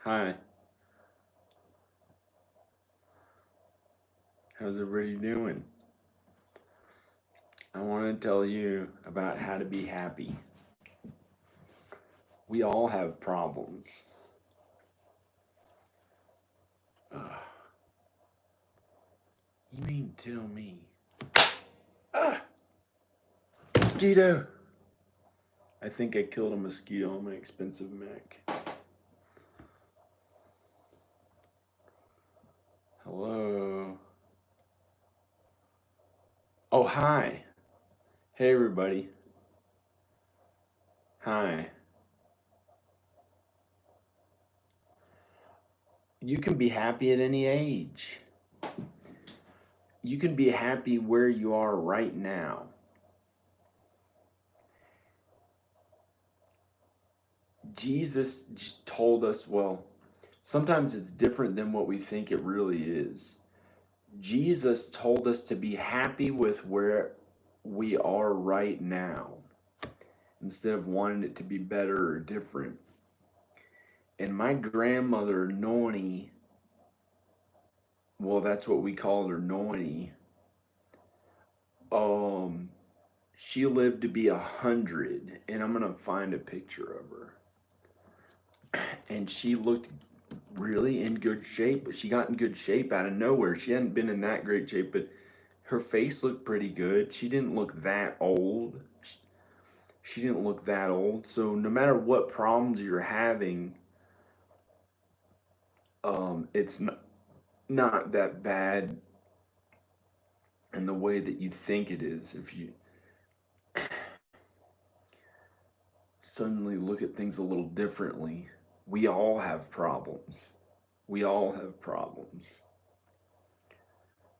Hi, how's everybody doing? I want to tell you about how to be happy. We all have problems. Ugh, you mean tell me? Ah, mosquito! I think I killed a mosquito on my expensive Mac. Hello. Oh, hi. Hey, everybody. Hi. You can be happy at any age. You can be happy where you are right now. Jesus told us, well, sometimes it's different than what we think it really is. Jesus told us to be happy with where we are right now instead of wanting it to be better or different. And my grandmother, Noni, well, that's what we called her, Noni. Um, she lived to be 100, and I'm gonna find a picture of her. And she looked really in good shape, but she got in good shape out of nowhere. She hadn't been in that great shape, but her face looked pretty good. She didn't look that old. She didn't look that old. So no matter what problems you're having, it's not that bad in the way that you think it is. If you suddenly look at things a little differently, we all have problems. We all have problems.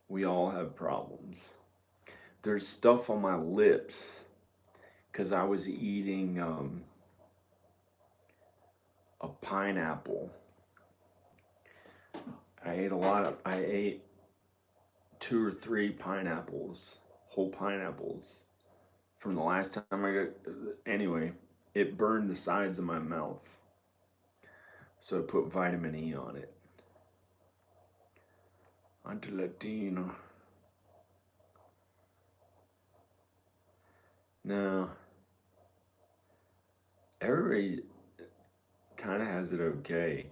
We all have problems. There's stuff on my lips because I was eating a pineapple. I ate two or three pineapples, whole pineapples, from the last time I got. Anyway, it burned the sides of my mouth. So I put vitamin E on it. Anti-Latino. No, everybody kind of has it okay.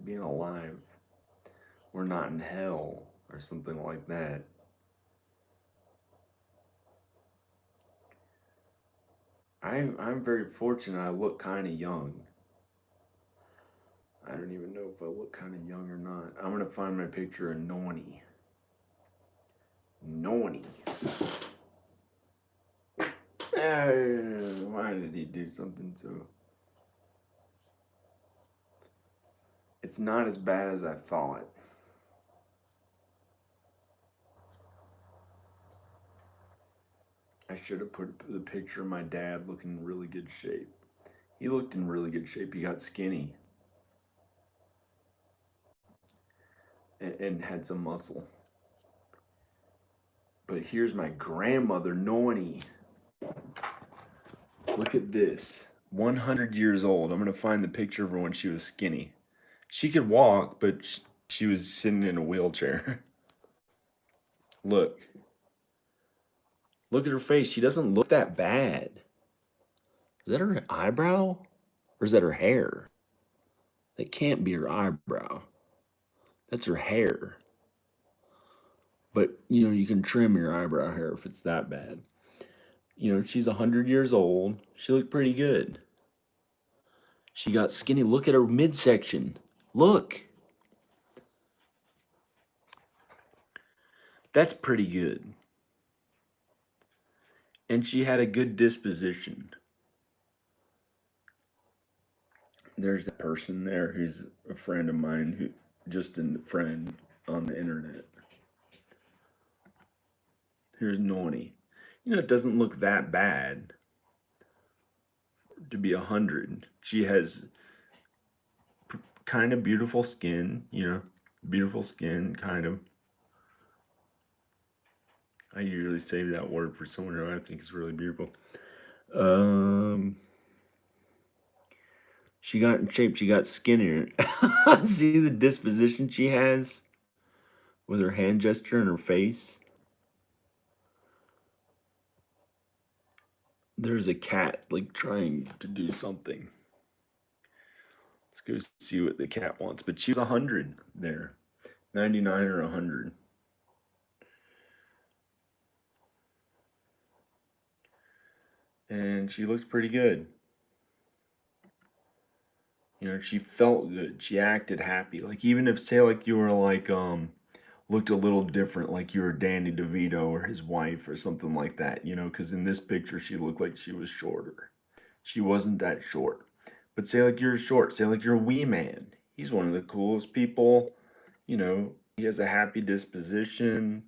Being alive. We're not in hell or something like that. I'm very fortunate. I look kind of young. I don't even know if I look kind of young or not. I'm gonna find my picture of Noni. Noni. Why did he do something so? It's not as bad as I thought. I should have put the picture of my dad looking in really good shape. He looked in really good shape. He got skinny and had some muscle. But here's my grandmother, Noni. Look at this. 100 years old. I'm going to find the picture of her when she was skinny. She could walk, but she was sitting in a wheelchair. Look. Look at her face. She doesn't look that bad. Is that her eyebrow? Or is that her hair? That can't be her eyebrow. That's her hair. But, you can trim your eyebrow hair if it's that bad. She's 100 years old. She looked pretty good. She got skinny. Look at her midsection. Look. That's pretty good. And she had a good disposition. There's that person there who's a friend of mine, who just a friend on the internet. Here's Noni. It doesn't look that bad to be 100. She has kind of beautiful skin, beautiful skin, kind of. I usually save that word for someone who I think is really beautiful. Um, she got in shape. She got skinnier. See the disposition she has with her hand gesture and her face. There's a cat like trying to do something. Let's go see what the cat wants. But she was 100 there, 99 or 100. And she looked pretty good. You know, she felt good. She acted happy. Like even if say like you were like looked a little different, like you were Danny DeVito or his wife or something like that, you know, because in this picture she looked like she was shorter. She wasn't that short. But say like you're short, say like you're a wee man. He's one of the coolest people, you know, he has a happy disposition.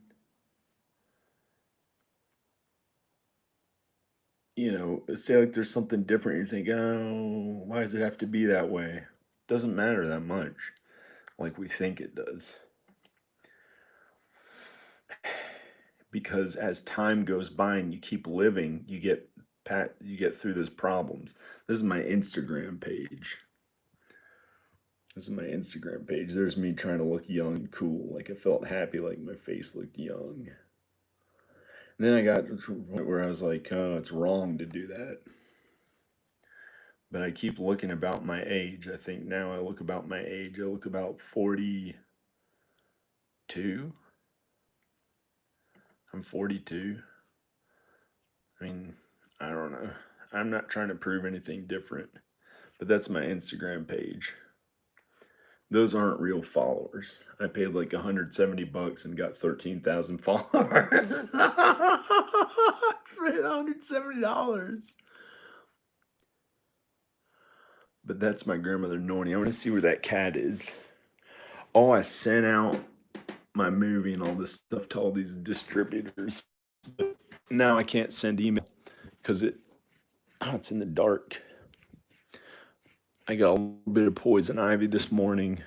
You know, say like there's something different, you think, oh, why does it have to be that way? Doesn't matter that much, like we think it does. Because as time goes by and you keep living, you get through those problems. This is my Instagram page. This is my Instagram page. There's me trying to look young and cool. Like I felt happy, like my face looked young. And then I got to the point where I was like, oh, it's wrong to do that. But I keep looking about my age. I think now I look about my age. I look about 42. I'm 42. I mean, I don't know. I'm not trying to prove anything different, but that's my Instagram page. Those aren't real followers. I paid like $170 and got 13,000 followers. For $170. But that's my grandmother Nornie. I want to see where that cat is. Oh, I sent out my movie and all this stuff to all these distributors. But now I can't send email because it's in the dark. I got a little bit of poison ivy this morning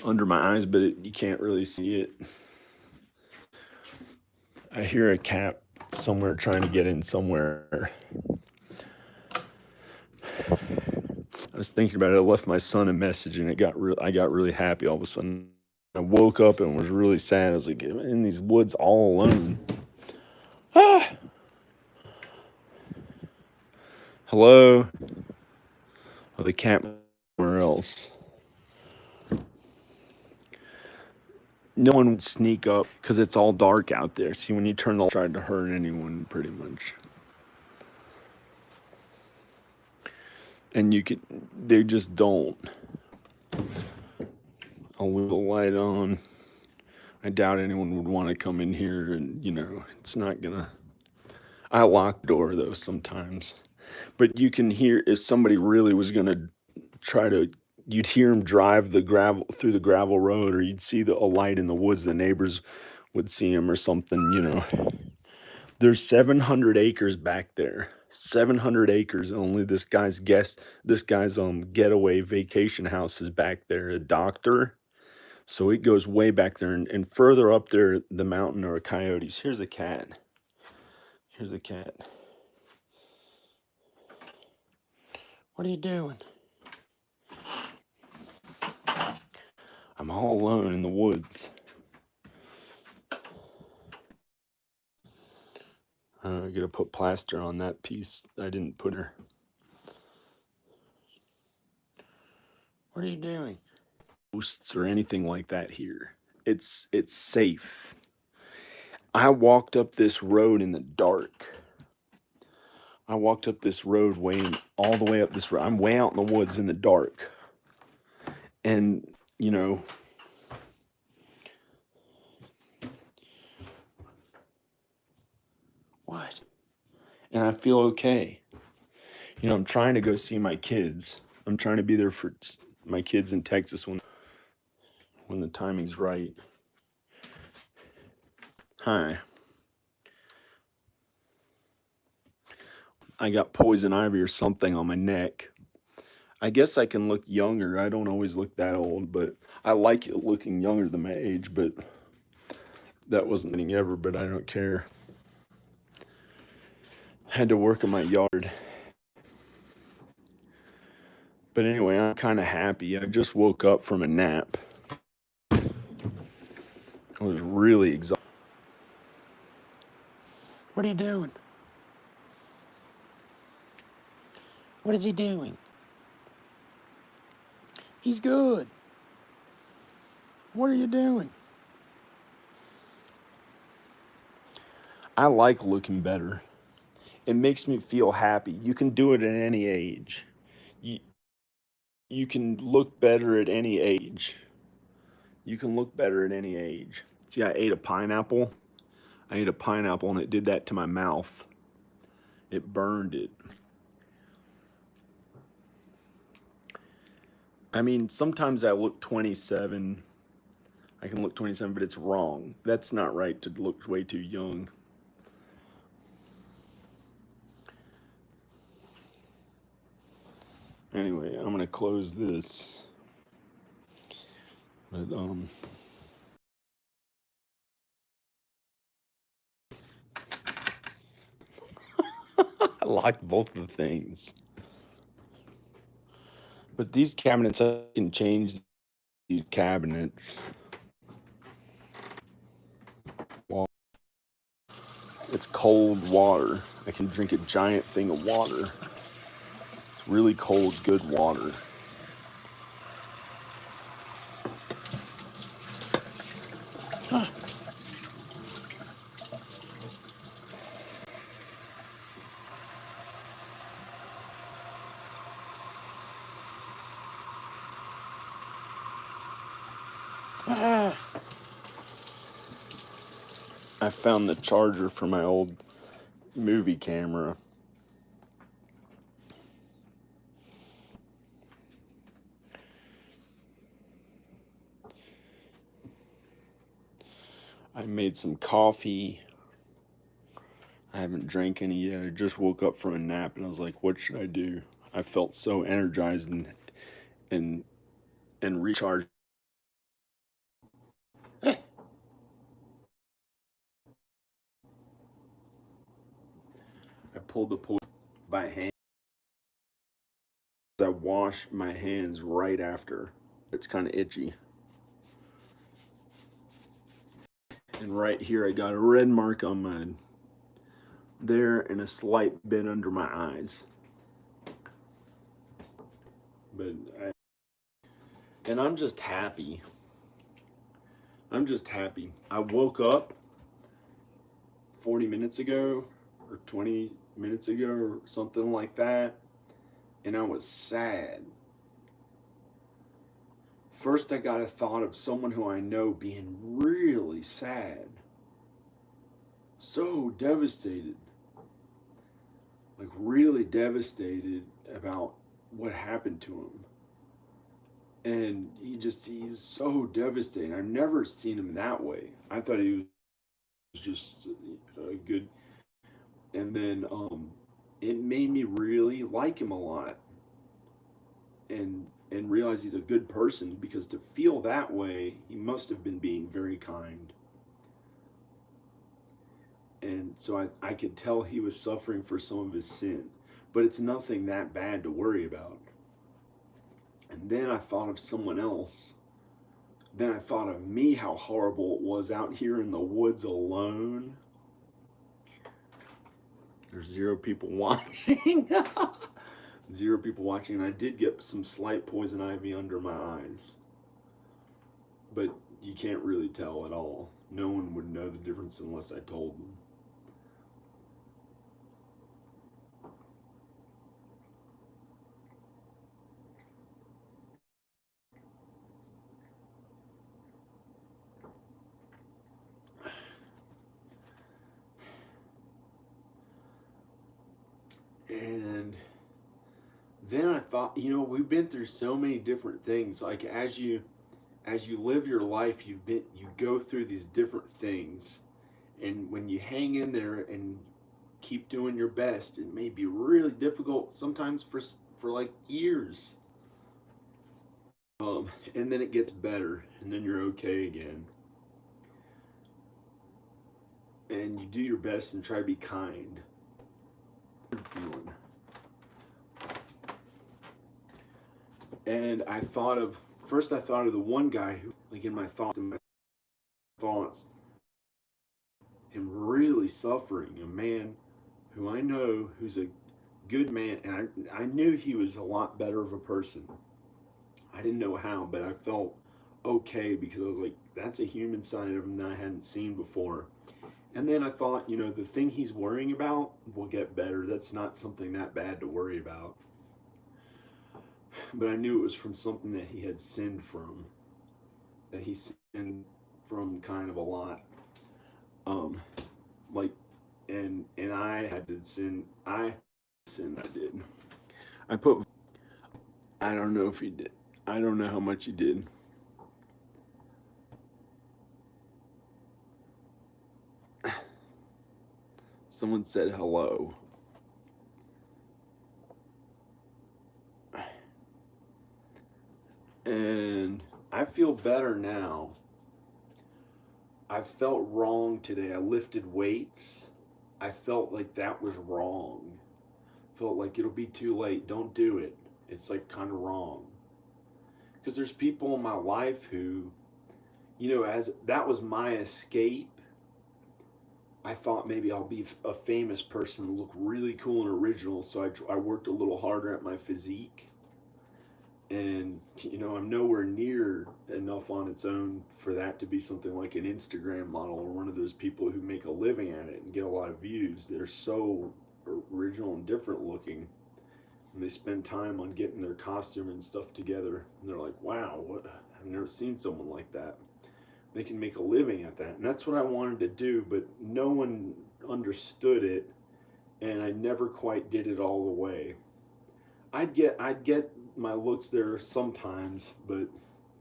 under my eyes, but you can't really see it. I hear a cat somewhere trying to get in somewhere. I was thinking about it. I left my son a message, and I got really happy all of a sudden. I woke up and was really sad. I was like, I'm in these woods all alone. Ah! Hello? Oh, the cat somewhere else. No one would sneak up because it's all dark out there. See, when you turn the light, tried to hurt anyone pretty much. And they just don't. I'll leave the light on. I doubt anyone would want to come in here and, you know, it's not gonna. I lock the door though sometimes. But you can hear if somebody really was gonna try to, you'd hear them drive the gravel through the gravel road, or you'd see a light in the woods. The neighbors would see him or something, you know. There's 700 acres back there. 700 acres. Only this guy's getaway vacation house is back there. A doctor. So it goes way back there, and further up there, the mountain are coyotes. Here's a cat. Here's a cat. What are you doing? I'm all alone in the woods. I gotta put plaster on that piece. I didn't put her. What are you doing? Ghosts or anything like that here. It's safe. I walked up this road in the dark. I walked up this road all the way up this road. I'm way out in the woods in the dark. And, you know, what? And I feel okay. You know, I'm trying to go see my kids. I'm trying to be there for my kids in Texas when the timing's right. Hi. I got poison ivy or something on my neck. I guess I can look younger. I don't always look that old, but I like it looking younger than my age. But That wasn't anything ever, but I don't care. Had to work in my yard. But anyway, I'm kind of happy. I just woke up from a nap. I was really exhausted. What are you doing? What is he doing? He's good. What are you doing? I like looking better. It makes me feel happy. You can do it at any age. You, you can look better at any age. You can look better at any age. See, I ate a pineapple. I ate a pineapple and it did that to my mouth. It burned it. I mean, sometimes I look 27. I can look 27, but it's wrong. That's not right to look way too young. Anyway, I'm gonna close this. But I like both of the things. But these cabinets, I can change these cabinets. Well, it's cold water. I can drink a giant thing of water. It's really cold, good water. I found the charger for my old movie camera. I made some coffee. I haven't drank any yet. I just woke up from a nap and I was like, what should I do? I felt so energized and and recharged. I pulled the pull by hand. I wash my hands right after. It's kind of itchy. And right here I got a red mark on my there and a slight bit under my eyes. But and I'm just happy. I'm just happy. I woke up 40 minutes ago or 20 minutes ago or something like that, and I was sad. First, I got a thought of someone who I know being really sad, so devastated, like really devastated about what happened to him. And he was so devastated. I've never seen him that way. I thought he was just good. And then it made me really like him a lot, and realize he's a good person, because to feel that way, he must have been being very kind. And so I could tell he was suffering for some of his sin, but it's nothing that bad to worry about. And then I thought of someone else. Then I thought of me, how horrible it was out here in the woods alone. There's zero people watching. Zero people watching, and I did get some slight poison ivy under my eyes. But you can't really tell at all. No one would know the difference unless I told them. And then I thought, we've been through so many different things. Like as you live your life, you go through these different things, and when you hang in there and keep doing your best, it may be really difficult sometimes for like years. And then it gets better, and then you're okay again. and you do your best and try to be kind. Feeling. And I thought of the one guy who, like in my thoughts, him really suffering, a man who I know who's a good man, and I knew he was a lot better of a person. I didn't know how, but I felt okay because I was like, that's a human side of him that I hadn't seen before. And then I thought, you know, the thing he's worrying about will get better. That's not something that bad to worry about. But I knew it was from something that he had sinned from, that he sinned from kind of a lot. Like, and I had to sin. I did. I don't know if he did. I don't know how much he did. Someone said hello. And I feel better now. I felt wrong today. I lifted weights. I felt like that was wrong. Felt like it'll be too late. Don't do it. It's like kind of wrong. Because there's people in my life who, you know, as that was my escape. I thought maybe I'll be a famous person, look really cool and original. So I worked a little harder at my physique. And, you know, I'm nowhere near enough on its own for that to be something like an Instagram model or one of those people who make a living at it and get a lot of views. They're so original and different looking. And they spend time on getting their costume and stuff together. And they're like, wow, what? I've never seen someone like that. They can make a living at that. And that's what I wanted to do, but no one understood it. And I never quite did it all the way. I'd get my looks there sometimes, but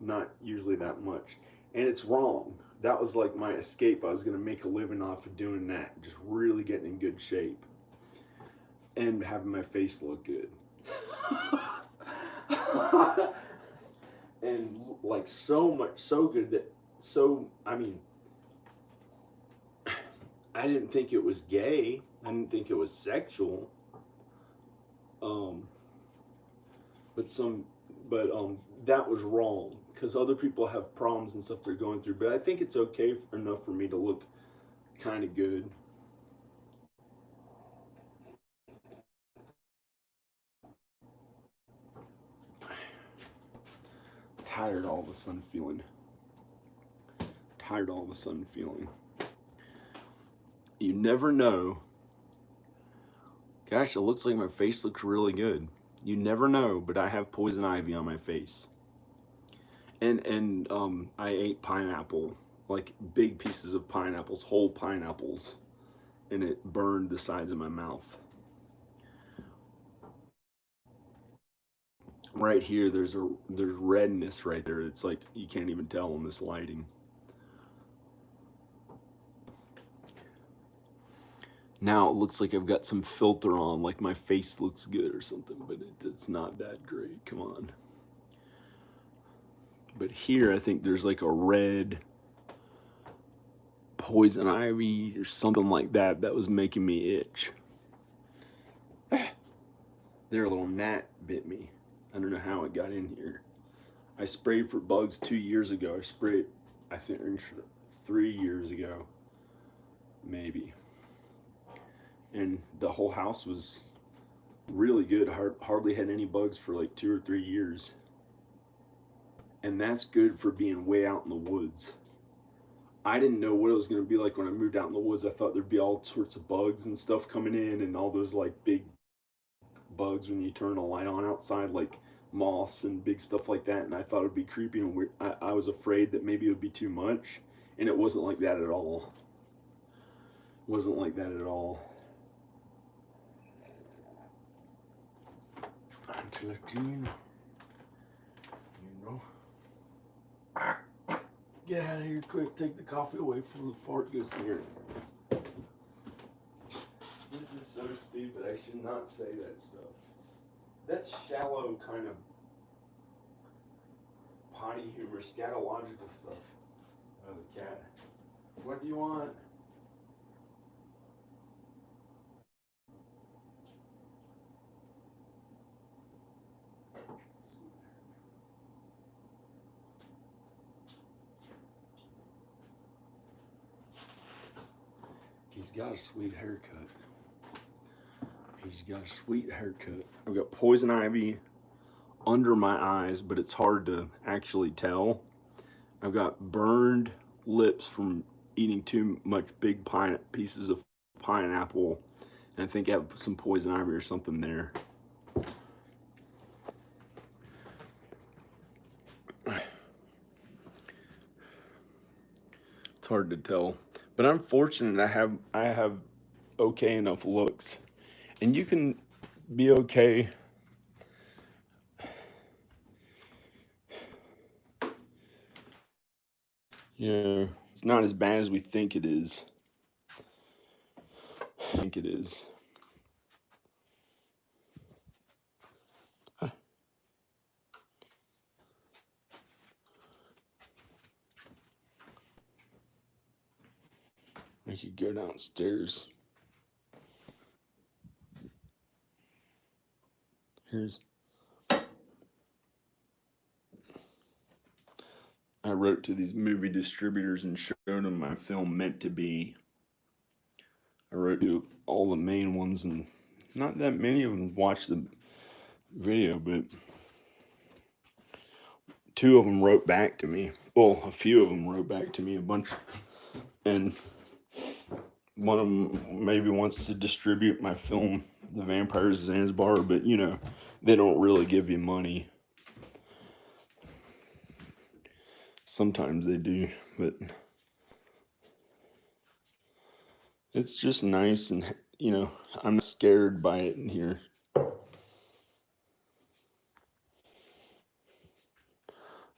not usually that much. And it's wrong. That was like my escape. I was going to make a living off of doing that, just really getting in good shape and having my face look good. And like so much, so good that, I mean, I didn't think it was gay. I didn't think it was sexual. But that was wrong because other people have problems and stuff they're going through. But I think it's okay enough for me to look kind of good. Tired all of a sudden feeling. You never know. Gosh, it looks like my face looks really good. You never know, but I have poison ivy on my face. And I ate pineapple, like big pieces of pineapples, whole pineapples, and it burned the sides of my mouth. Right here, there's redness right there. It's like you can't even tell in this lighting. Now it looks like I've got some filter on, like my face looks good or something, but it's not that great. Come on. But here I think there's like a red poison ivy or something like that that was making me itch. There, a little gnat bit me. I don't know how it got in here. I sprayed for bugs 2 years ago. I sprayed, I think, 3 years ago, maybe. And the whole house was really good. Hardly had any bugs for like 2 or 3 years. And that's good for being way out in the woods. I didn't know what it was going to be like when I moved out in the woods. I thought there'd be all sorts of bugs and stuff coming in and all those like big bugs when you turn a light on outside, like moths and big stuff like that. And I thought it'd be creepy and weird. I was afraid that maybe it would be too much. And it wasn't like that at all. It wasn't like that at all. You know. Get out of here quick. Take the coffee away from the fart goes here. This is so stupid. I should not say that stuff. That's shallow kind of potty humor, scatological stuff. Oh, the cat. What do you want? got a sweet haircut. He's got a sweet haircut. I've got poison ivy under my eyes, but it's hard to actually tell. I've got burned lips from eating too much big pieces of pineapple, and I think I have some poison ivy or something there. It's hard to tell, but I'm fortunate I have okay enough looks, and you can be okay. You know, it's not as bad as we think it is. I think it is. I could go downstairs. I wrote to these movie distributors and showed them my film Meant to Be. I wrote to all the main ones, and not that many of them watched the video, but 2 of them wrote back to me. Well, a few of them wrote back to me, a bunch, and one of them maybe wants to distribute my film, The Vampires of Zanzibar, but you know, they don't really give you money. Sometimes they do, but it's just nice, and you know, I'm not scared by it in here.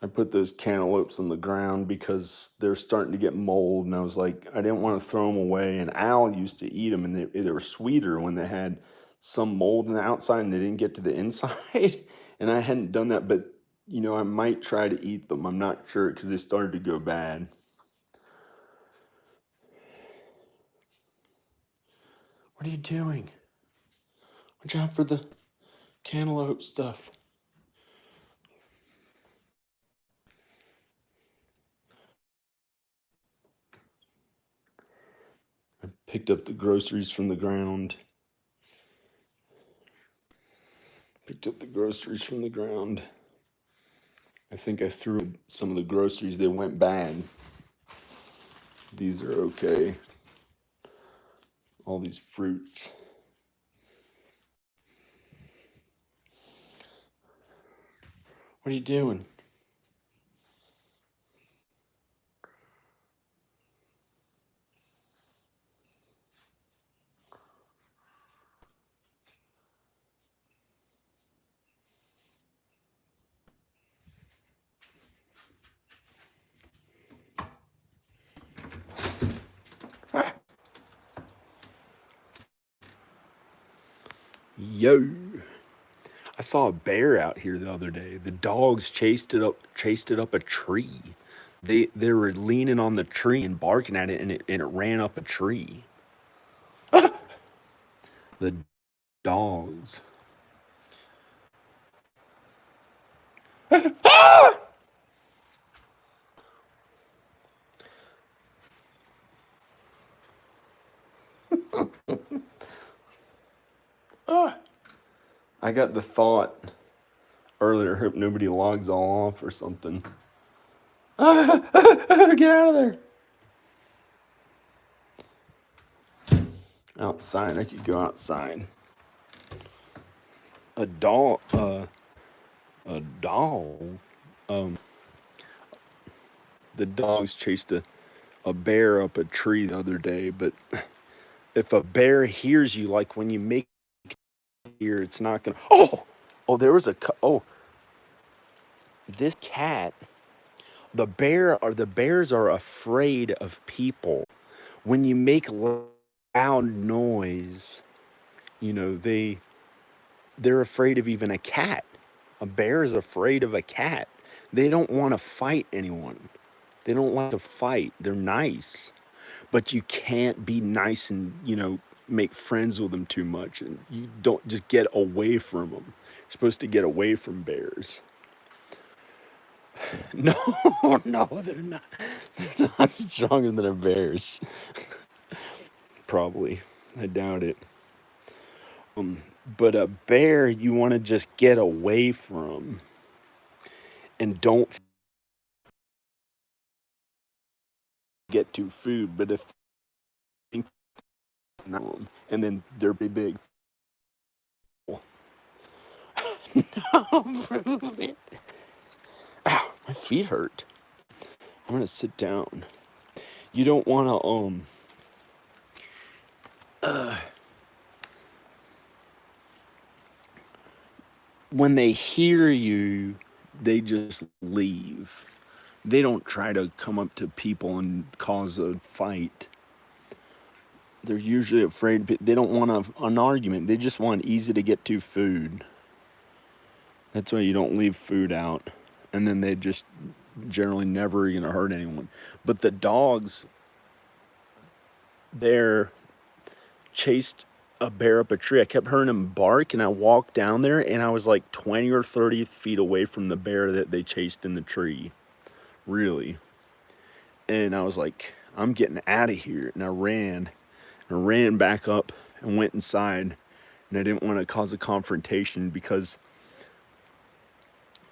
I put those cantaloupes on the ground because they're starting to get mold, and I was like, I didn't want to throw them away. And Al used to eat them, and they were sweeter when they had some mold on the outside and they didn't get to the inside. And I hadn't done that, but you know, I might try to eat them. I'm not sure because they started to go bad. What are you doing? Watch out for the cantaloupe stuff. I picked up the groceries from the ground. Picked up the groceries from the ground. I think I threw some of the groceries, they went bad. These are okay. All these fruits. What are you doing? Yo. I saw a bear out here the other day. The dogs chased it up a tree. They were leaning on the tree and barking at it, and it ran up a tree. The dogs. I got the thought earlier, hope nobody logs all off or something. Get out of there. Outside, I could go outside. A dog, the dogs chased a bear up a tree the other day, but if a bear hears you, like when you make here, it's not gonna, there was this cat, the bears are afraid of people. When you make loud noise, you know, they're afraid of even a cat. A bear is afraid of a cat. They don't want to fight anyone. They don't like to fight. They're nice. But you can't be nice and, you know, make friends with them too much. And you don't just get away from them. You're supposed to get away from bears. No, no, they're not. They're not stronger than a bears. probably. I doubt it. But a bear you want to just get away from and don't get to food. But if and then they're big. No, prove it. Ow, my feet hurt. I'm gonna sit down. You don't want to when they hear you, they just leave. They don't try to come up to people and cause a fight. They're usually afraid. They don't want an argument. They just want easy to get to food. That's why you don't leave food out. And then they just generally never gonna hurt anyone. But the dogs, they're chased a bear up a tree. I kept hearing him bark, and I walked down there, and I was like 20 or 30 feet away from the bear that they chased in the tree. Really. And I was like, I'm getting out of here. And I ran back up and went inside. And I didn't want to cause a confrontation because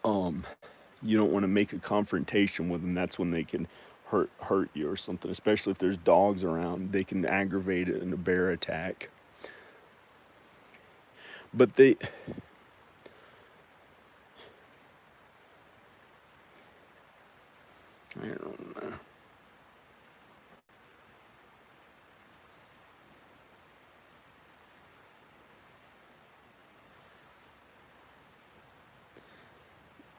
you don't want to make a confrontation with them. That's when they can hurt you or something, especially if there's dogs around. They can aggravate it in a bear attack. But I don't know.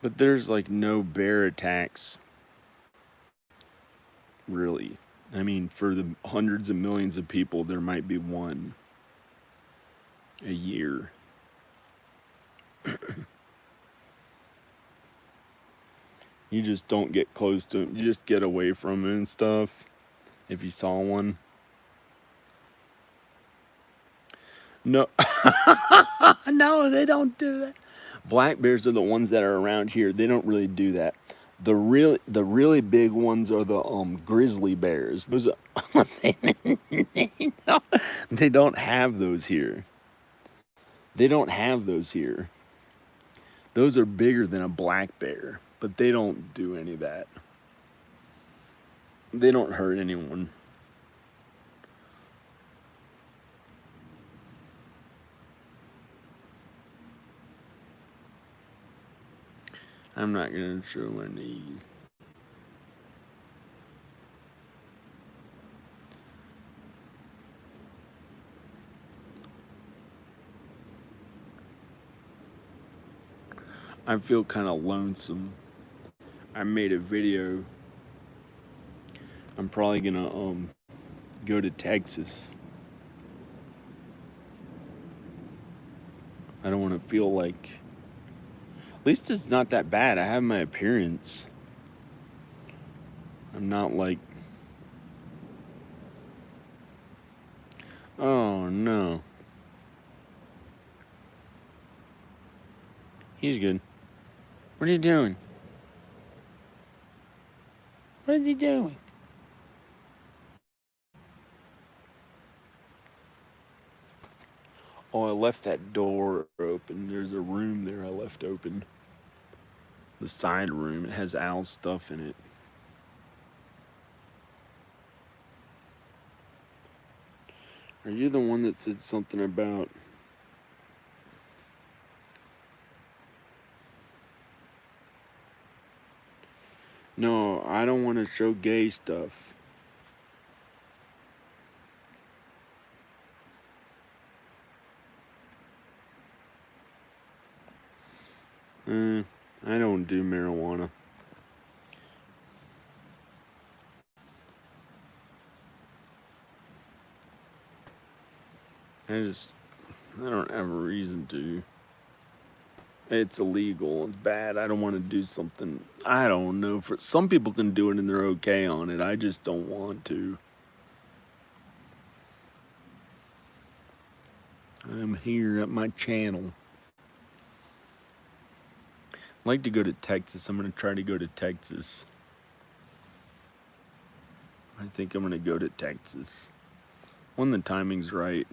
But there's like no bear attacks, really. I mean, for the hundreds of millions of people, there might be one a year. You just don't get close to them. You just get away from them and stuff. If you saw one. No. No, they don't do that. Black bears are the ones that are around here. They don't really do that. The really big ones are the grizzly bears. Those are they don't have those here. They don't have those here. Those are bigger than a black bear, but they don't do any of that. They don't hurt anyone. I'm not gonna show my knees. I feel kind of lonesome. I made a video. I'm probably gonna go to Texas. I don't want to feel like. At least it's not that bad. I have my appearance. I'm not like. Oh no. He's good. What are you doing? What is he doing? Oh, I left that door open. There's a room there I left open. The side room. It has Al's stuff in it. Are you the one that said something about... No, I don't want to show gay stuff. I don't do marijuana. I don't have a reason to. It's illegal. It's bad. I don't want to do something. I don't know. For some people can do it and they're okay on it. I just don't want to. I'm here at my channel. I'd like to go to Texas. I'm going to try to go to Texas. I think I'm going to go to Texas. When the timing's right.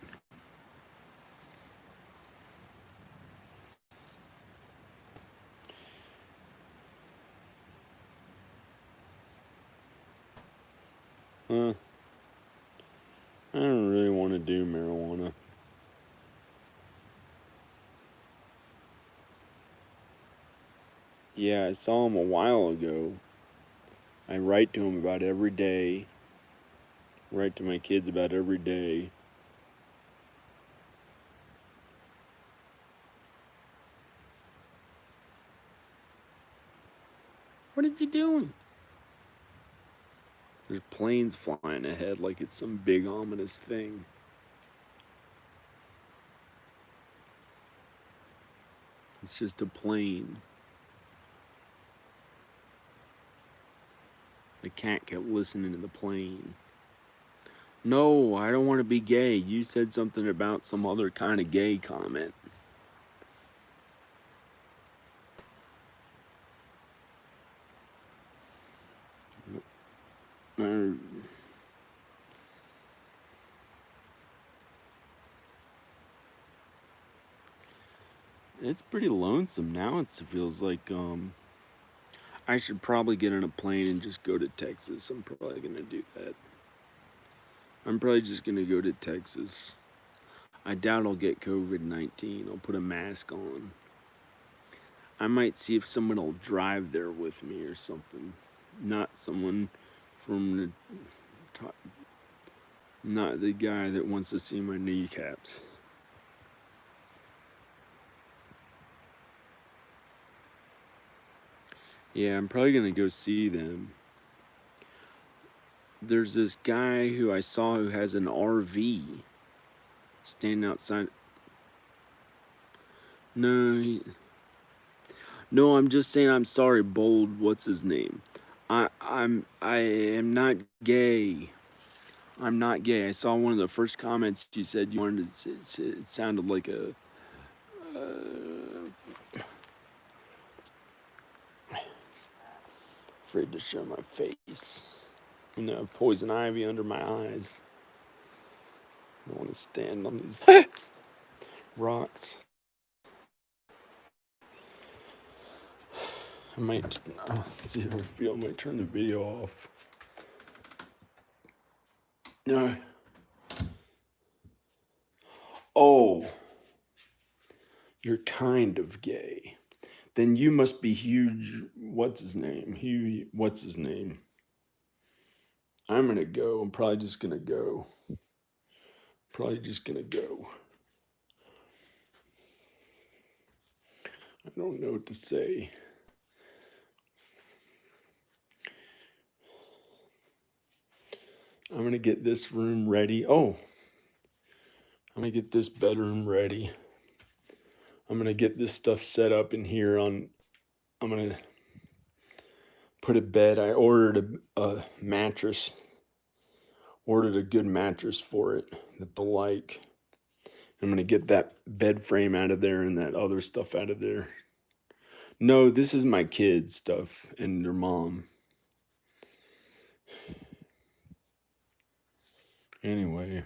I don't really want to do marijuana. Yeah, I saw him a while ago. I write to him about every day. Write to my kids about every day. What is he doing? There's planes flying ahead like it's some big ominous thing. It's just a plane. The cat kept listening to the plane. No, I don't want to be gay. You said something about some other kind of gay comment. It's pretty lonesome now. It feels like I should probably get on a plane and just go to Texas. I'm probably gonna do that. I'm probably just gonna go to Texas. I doubt I'll get COVID-19. I'll put a mask on. I might see if someone will drive there with me or something. Not someone from the top, not the guy that wants to see my kneecaps. Yeah, I'm probably gonna go see them. There's this guy who I saw who has an RV standing outside. No, no, I'm just saying I'm sorry, Bold. What's his name? I am not gay. I'm not gay. I saw one of the first comments you said you wanted to. It sounded like a. Afraid to show my face. You know, poison ivy under my eyes. I want to stand on these rocks. I might. See how I feel. I might turn the video off. No. Oh. You're kind of gay. Then you must be huge. What's his name? Hugh. What's his name? I'm gonna go. I'm probably just gonna go. Probably just gonna go. I don't know what to say. I'm gonna get this room ready. Oh, I'm gonna get this bedroom ready. I'm gonna get this stuff set up in here on. I'm gonna put a bed. I ordered a mattress. Ordered a good mattress for it that they'll like. I'm gonna get that bed frame out of there and that other stuff out of there. No, this is my kids' stuff and their mom. Anyway,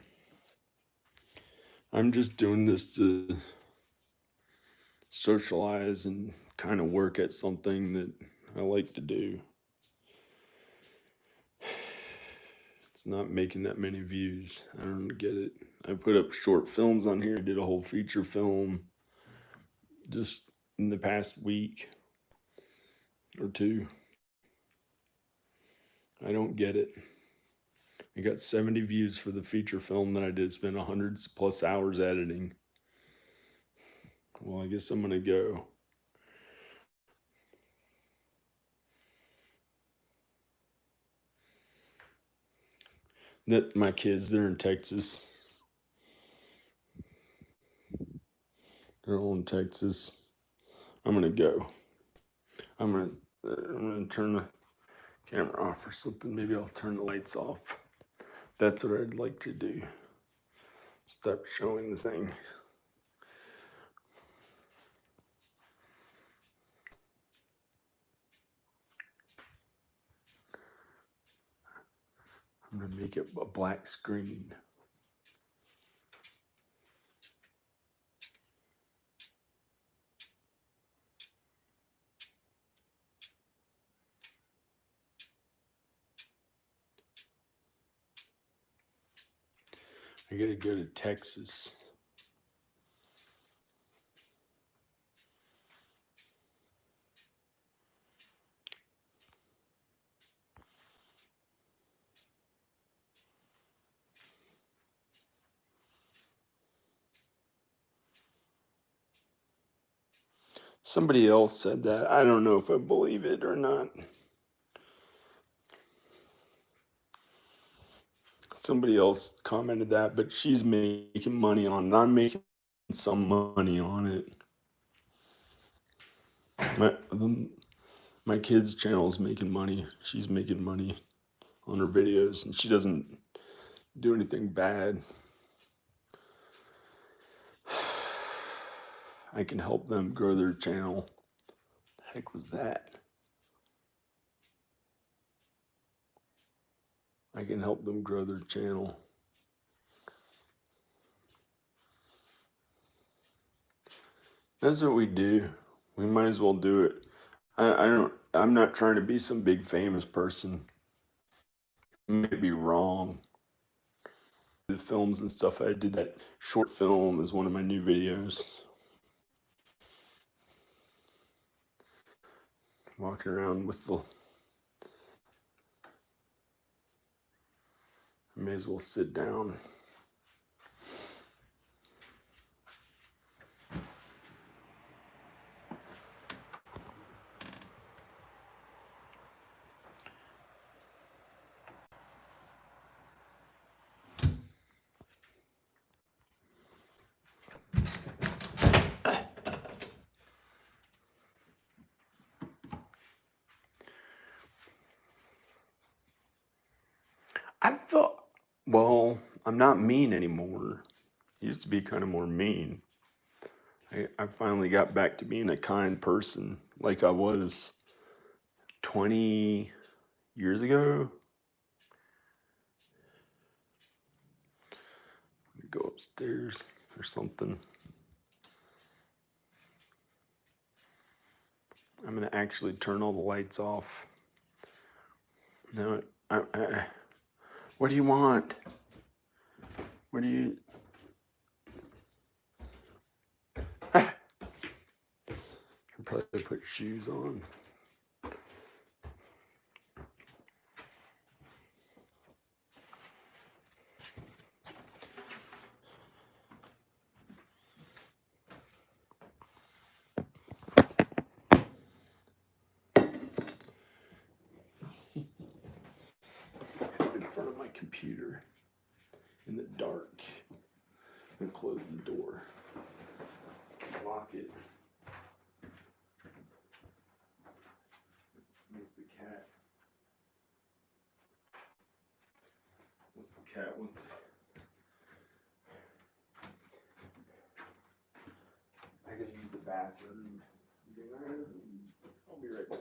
I'm just doing this to socialize and kind of work at something that I like to do. It's not making that many views. I don't get it. I put up short films on here. I did a whole feature film just in the past week or two. I don't get it. I got 70 views for the feature film that I did spend 100 plus hours editing. Well, I guess I'm gonna go. That my kids, they're in Texas. They're all in Texas. I'm gonna go. I'm gonna turn the camera off or something. Maybe I'll turn the lights off. That's what I'd like to do. Stop showing the thing. I'm gonna make it a black screen. I gotta go to Texas. Somebody else said that. I don't know if I believe it or not. Somebody else commented that, but she's making money on it. I'm making some money on it. My kid's channel is making money. She's making money on her videos, and she doesn't do anything bad. I can help them grow their channel. The heck was that? I can help them grow their channel. That's what we do. We might as well do it. I'm not trying to be some big famous person. I may be wrong. The films and stuff, I did that short film as one of my new videos. Walking around with the... I may as well sit down. I thought, well, I'm not mean anymore. I used to be kind of more mean. I finally got back to being a kind person like I was 20 years ago. Go upstairs or something. I'm gonna actually turn all the lights off. No, what do you want? What do you... I'll probably put shoes on. In front of my computer in the dark and close the door. Lock it. What's the cat? What's the cat wants? I gotta use the bathroom. I'll be right back.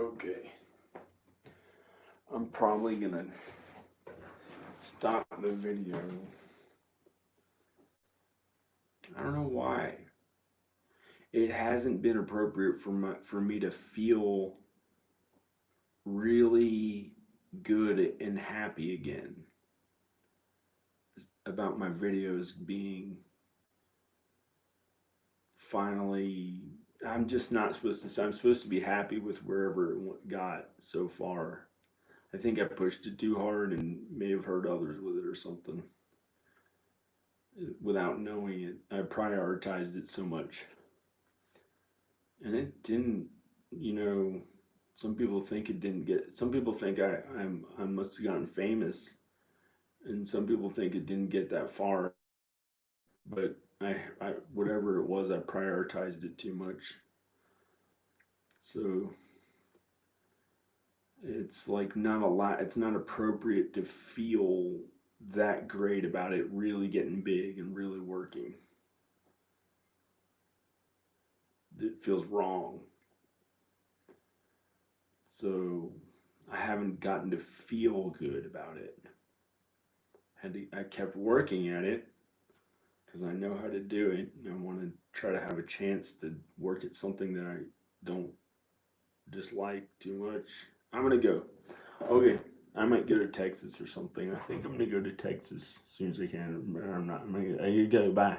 Okay. I'm probably gonna stop the video. I don't know why. It hasn't been appropriate for me to feel really good and happy again about my videos being finally. I'm just not supposed to say. I'm supposed to be happy with wherever it got so far. I think I pushed it too hard and may have hurt others with it or something without knowing it. I prioritized it so much. And it didn't, you know, some people think it didn't get, some people think I must have gotten famous, and some people think it didn't get that far, but whatever it was, I prioritized it too much. So it's like not a lot, it's not appropriate to feel that great about it really getting big and really working. It feels wrong. So I haven't gotten to feel good about it. I kept working at it because I know how to do it. And I want to try to have a chance to work at something that I don't dislike too much. I'm gonna go. Okay, I might go to Texas or something. I think I'm gonna go to Texas as soon as I can. I'm not. I gotta go. Bye.